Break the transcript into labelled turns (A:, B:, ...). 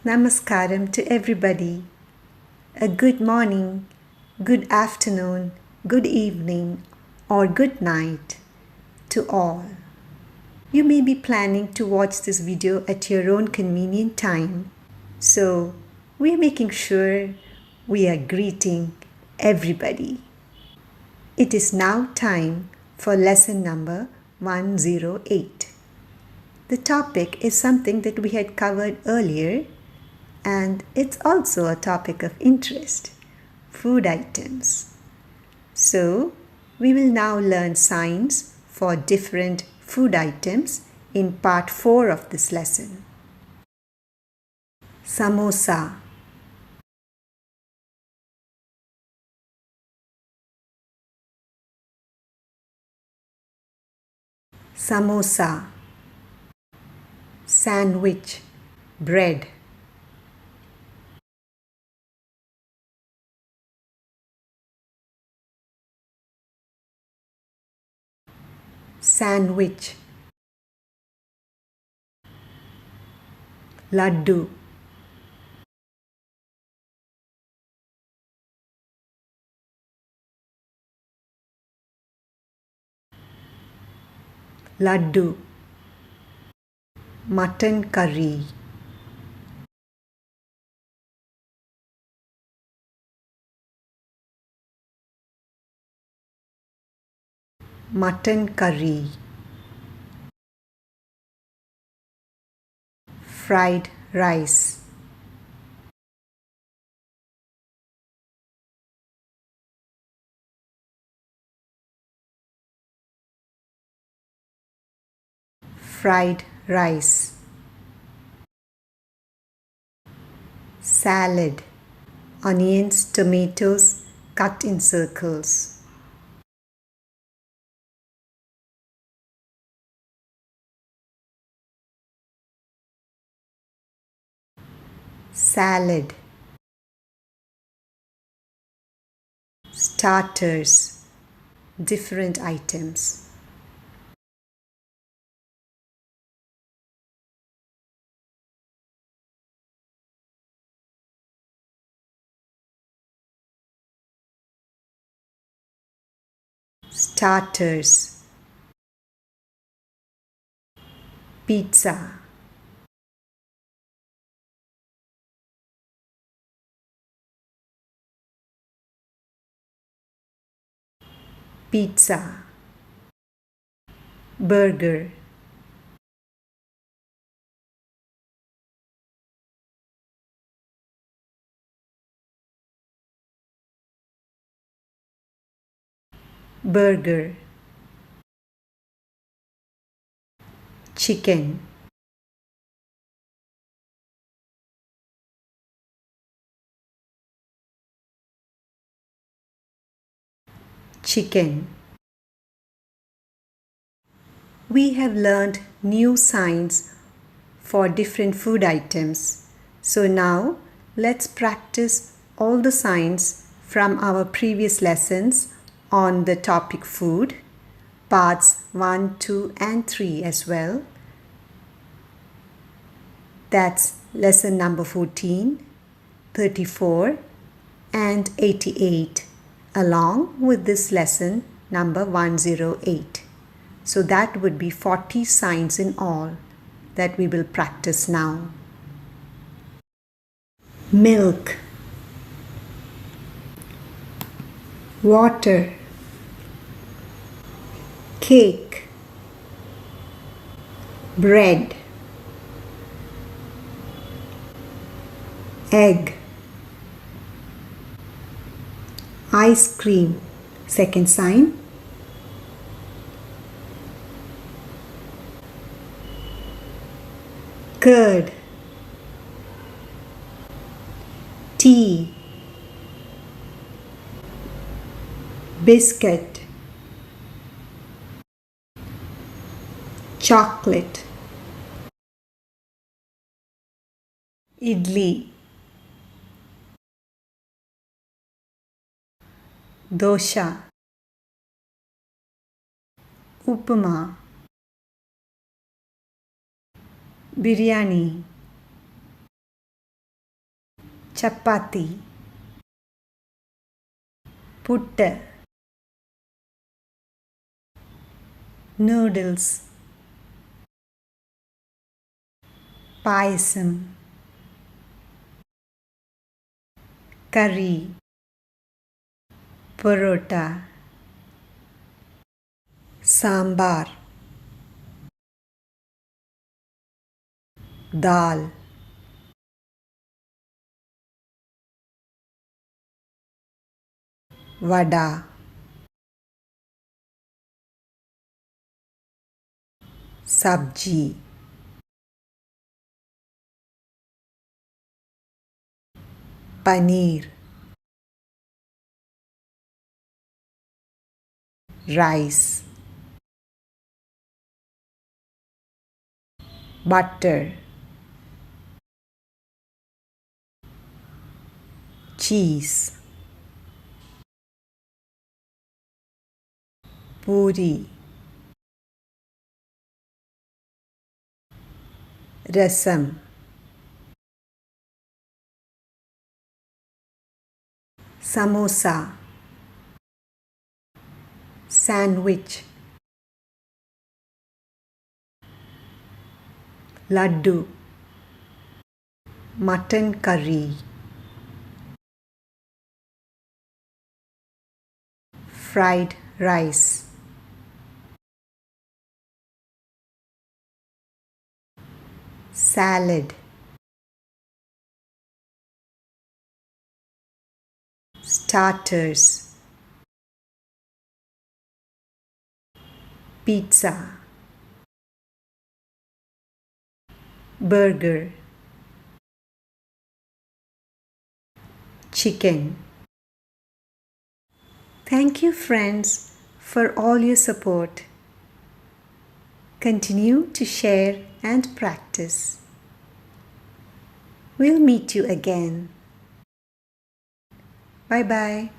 A: Namaskaram to everybody. A good morning, good afternoon, good evening, or good night to all. You may be planning to watch this video at your own convenient time, so we are making sure we are greeting everybody. It is now time for lesson number 108. The topic is something that we had covered earlier, and it's also a topic of interest: food items. So, we will now learn signs for different food items in part 4 of this lesson. Samosa, samosa, sandwich, bread, sandwich, Laddu, Laddu, Mutton Curry, Mutton Curry, fried rice, fried rice, salad, onions, tomatoes cut in circles, salad, starters, different items, starters, pizza, pizza, burger, burger, chicken, chicken. We have learned new signs for different food items. So now let's practice all the signs from our previous lessons on the topic food, parts 1, 2 and 3 as well. That's lesson number 14, 34 and 88, along with this lesson number 108. So that would be 40 signs in all that we will practice now. Milk, water, cake, bread, egg, ice cream, second sign, curd, tea, biscuit, chocolate, idli, dosa, Upma, Biriyani, Chappati, Puttu, Noodles, Payasam, Curry, Parotta, Sambar, Dal, Vada, Sabji, Paneer, rice, butter, cheese, Puri, Rasam, Samosa, sandwich, Laddu, Mutton Curry, fried rice, salad, starters, pizza, burger, chicken. Thank you, friends, for all your support. Continue to share and practice. We'll meet you again. Bye bye.